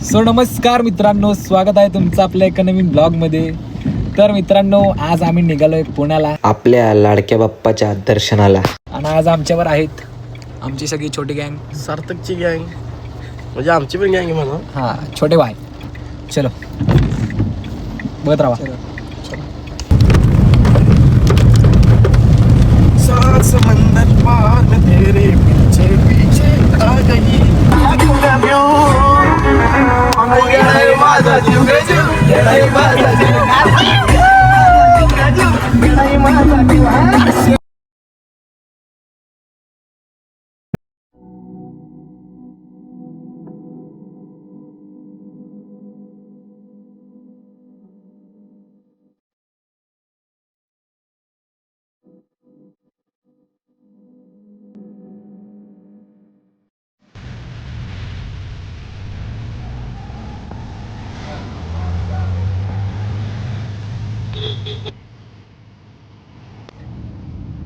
So नमस्कार मित्रांनो, स्वागत आहे तुमचं आपल्या एका नवीन ब्लॉगमध्ये. तर मित्रांनो, आज आम्ही निघालोय पुण्याला आपल्या लाडक्या बाप्पाच्या दर्शनाला. आणि आज आमच्यावर आहेत आमची सगळी छोटी गँग, सार्थकची गँग म्हणजे आमची पण गँग म्हणा. हा छोटे भाई. चलो बघत राहा. सात समंदर पार तेरे पीछे पीछे आ गई. माझा जीव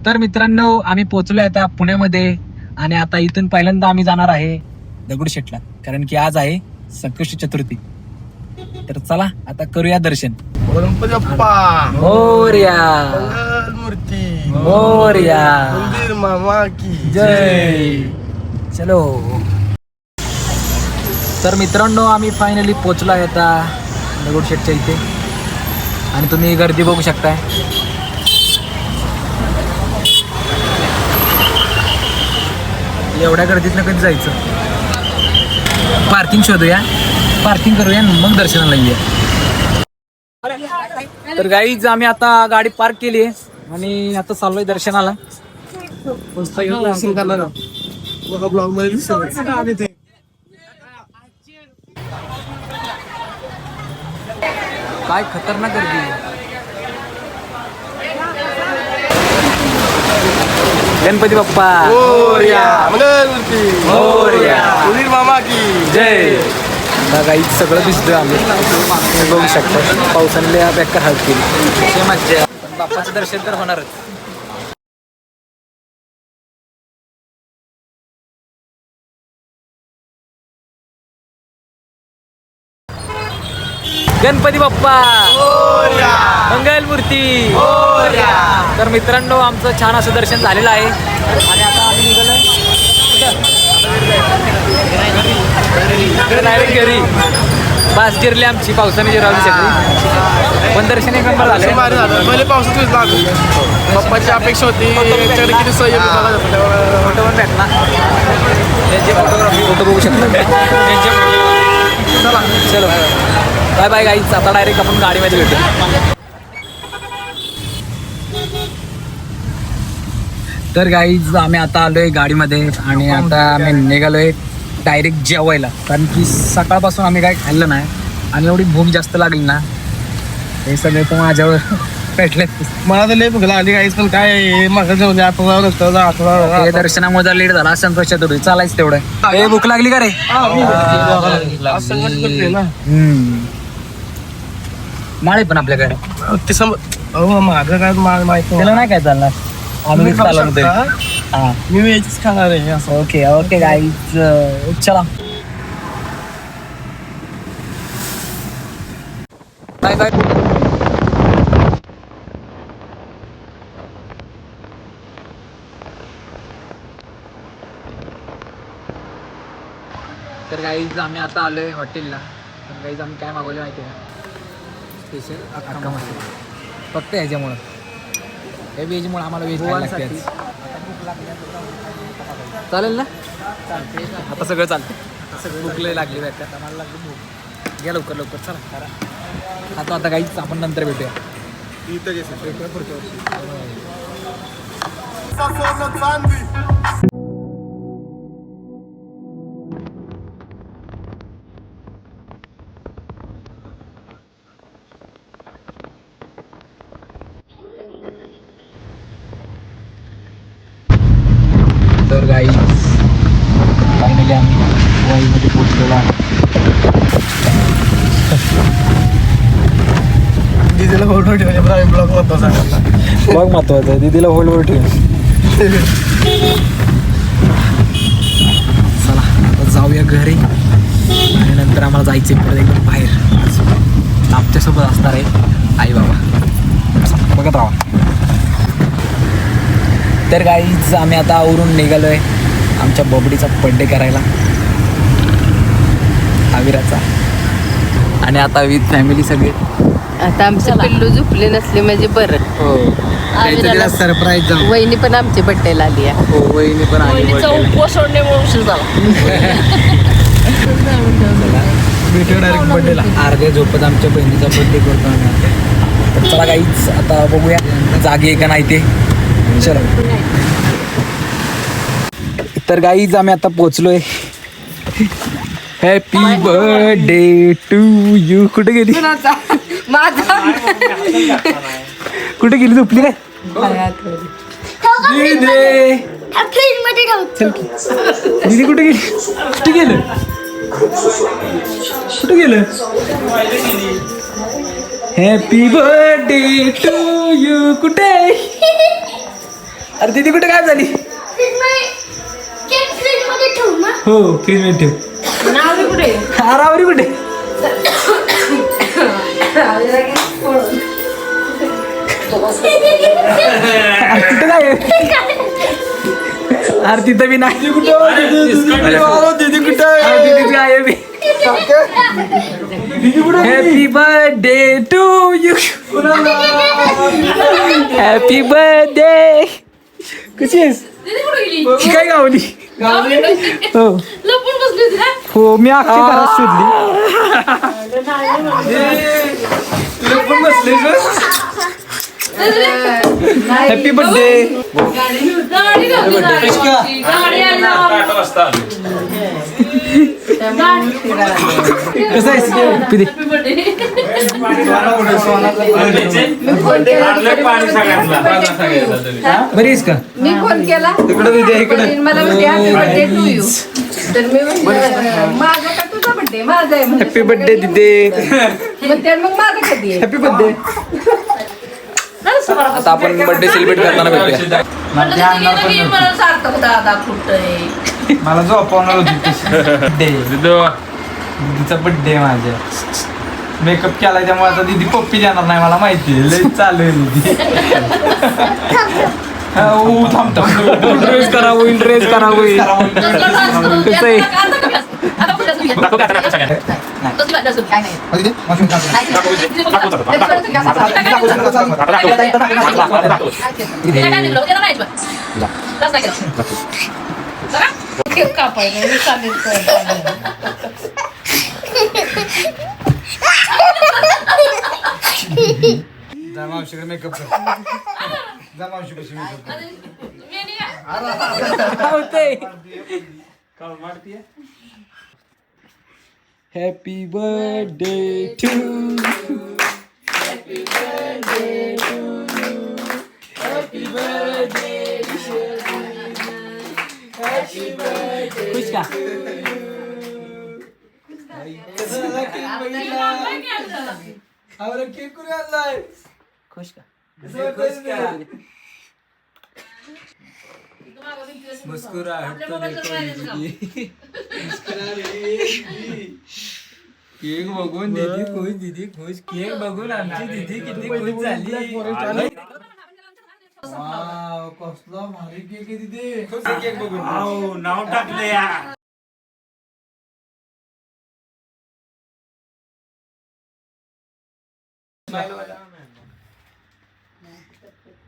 तर मित्रांनो, आम्ही पोहोचलोय आता पुण्यामध्ये आणि आता इथून पहिल्यांदा आम्ही जाणार आहे दगडूशेठला, कारण की आज आहे संकष्टी चतुर्थी. तर चला आता करूया दर्शन. गणपती बाप्पा मोरया, मूर्ती मोरया, मंदिर मामा की जय. चलो. तर मित्रांनो, आम्ही फायनली पोहोचलो आहे आता दगडूशेठच्या इथे आणि तुम्ही गर्दी बघू शकताय. एवढ्या गर्दीतनं कधी जायचं? पार्किंग शोधूया, पार्किंग करूया, मग दर्शनाला येऊया. तर गाईज, आम्ही आता गाडी पार्क केली आहे आणि आता चाललोय दर्शनाला. दर्शन करणार ब्लॉग मध्ये दिसत. काय खतरनाक गर्दी आहे. गणपती बाप्पा मोरया, मंगलमूर्ती मोरया, मंदिर मामा की जय. आता काही सगळं दिसतोय आम्ही, तुम्ही बघू शकता. पावसाने बेकार हाल केली, मज्जा. पण बाप्पाचं दर्शन तर होणारच. गणपती बाप्पा मंगलमूर्ती. तर मित्रांनो, आमचं छान असं दर्शन झालेलं आहे आणि आता आम्ही निघालोय डायरेक्ट घरी. बस गिरली आमची, पावसाने जिरावली सगळी, पण दर्शन एक नंबर झालं. भारी झालं. पहिले पावसात भिजलो आम्ही. बाप्पाची अपेक्षा होती याच्याकडे किती सोय फोटो पण भेटला. त्यांचे फोटोग्राफी फोटो बघू शकता. चला चलो, बाय बाय गाईज. आता डायरेक्ट आपण गाडीमध्ये भेटू. तर गाईज, आम्ही आता आलोय गाडीमध्ये आणि आता आम्ही निघालोय डायरेक्ट जेवायला, कारण की सकाळपासून आम्ही काय खाल्लं नाही आणि एवढी भूक जास्त लागली ना, हे सगळे तर माझ्यावर पेटले. मला तर लय भूक लागली काहीच, पण काय मागं जाऊन हे दर्शनामध्ये लेट झाला. संतोष चतुर्थी चालायच तेवढं. हे भूक लागली का रे? माळे पण आपल्याकडे ते माझं काय माहिती त्याला नाही काय चालणार. आम्ही चालवतोय. हा, मी याचीच खाणार आहे असं. ओके ओके गाईज, चला. Bye bye. तर गाईज, आम्ही आता आलोय हॉटेलला. तर गाईज, आम्ही काय मागवलं माहिती आहे का? स्पेशल अख्खा मसाला. फक्त ह्याच्यामुळं, हे व्हेजमुळे आम्हाला व्हेज खायला लागते. चालेल ना? आता सगळं चालतं. भूक लय लागली बॅग. मला लागली भूक. घ्या लवकर लवकर, चला. आता काहीच आपण नंतर भेटूया. तर गाईज, फायनली आम्ही वाईमध्ये पोहोचलेलो आहे. दिदीला फोटो ठेवले, ब्लॉग होता सांगायला. बघ महत्वाचं आहे, दीदीला होल्डवर ठेव. चला आता जाऊया घरी आणि नंतर आम्हाला जायचं आहे परत एकदम बाहेर. आमच्यासोबत असणार आहे आई बाबा, बघत राहा. तर गाईज आम्ही आता आवरून निघालो आहे आमच्या बबडीचा बड्डे करायला, आविराचा. आणि आता विथ फॅमिली सगळे. आता आमचे पिल्लू झोपले नसले म्हणजे बरं. हो आविराला सरप्राईज जाऊ. वहिनी पण आमच्या बड्डेला आली आहे. हो वहिनी पण आली birthday ला. भेटू डायरेक्ट बड्डेला. अर्ध्या झोपत आमच्या बहिणीचा बड्डे करतो आम्ही आता. तर चला काहीच आता बघूया जागे आहे का नाही ते. चलो. तर गाईज आम्ही आता पोचलोय. Happy birthday to you. कुठे गेली कुठे गेली झोपली काय? चल की. दीदी कुठे गेली? कुठे गेलं? कुठे गेलं? Happy birthday to you. कुठे? अरे दीदी कुठे काय झाली? हो फ्रीज मध्ये ठेव. आरावरी कुठे? कुठे काय? अरे तिथं बी नाही. कुठे दीदी कुठे आहे? Happy birthday to you. Happy birthday. कशी आहेस? ही काय गावली? हो हो मी अख्खी घरात शोधली. लपून बसले. Happy birthday. कसं आहेस? पिदे. बरी आहेस का? मी फोन केला इकडे मला म्हणते हॅपी बर्थडे टू यू. तर मी माझा का तुझा बर्थडे? माझा आहे. हॅपी बर्थडे दिदे. मग माझा कधी आहे? Happy birthday. आता आपण बर्थडे सेलिब्रेट करताना भेटूया. मला झोपवणार होती. दीदीचा बर्थडे माझ्या. मेकअप केला त्यामुळे आता दीदी पप्पी देणार नाही मला माहिती आहे. लय चालू आहे दीदी. ड्रेस करा होईल. ड्रेस करा होईल. कसं आहे? जा मावशीकडे मेकअप कर. जा मावशीपाशी मेकअप कर. Happy birthday to. Happy birthday to you. Happy birthday. Happy birthday. खुश का? केक कुणी आणलाय? खुश का? मुस्कुरा. केक बघून दीदी खुश. दीदी खुश. केक बघून आमची दीदी किती खुश झाली. कसला भारी केक आहे दीदी. केक बघून नाव टाकले या.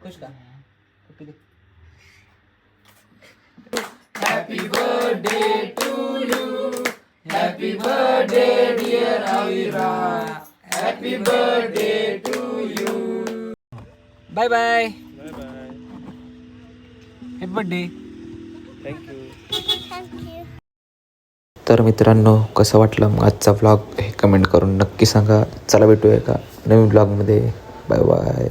खुश का? Happy birthday to you. Happy birthday dear Avira. Happy birthday to you. Bye bye. Happy birthday. तर मित्रांनो कसं वाटलं मग आजचा व्लॉग हे कमेंट करून नक्की सांगा. चला भेटूया का नवीन व्लॉगमध्ये. Bye bye.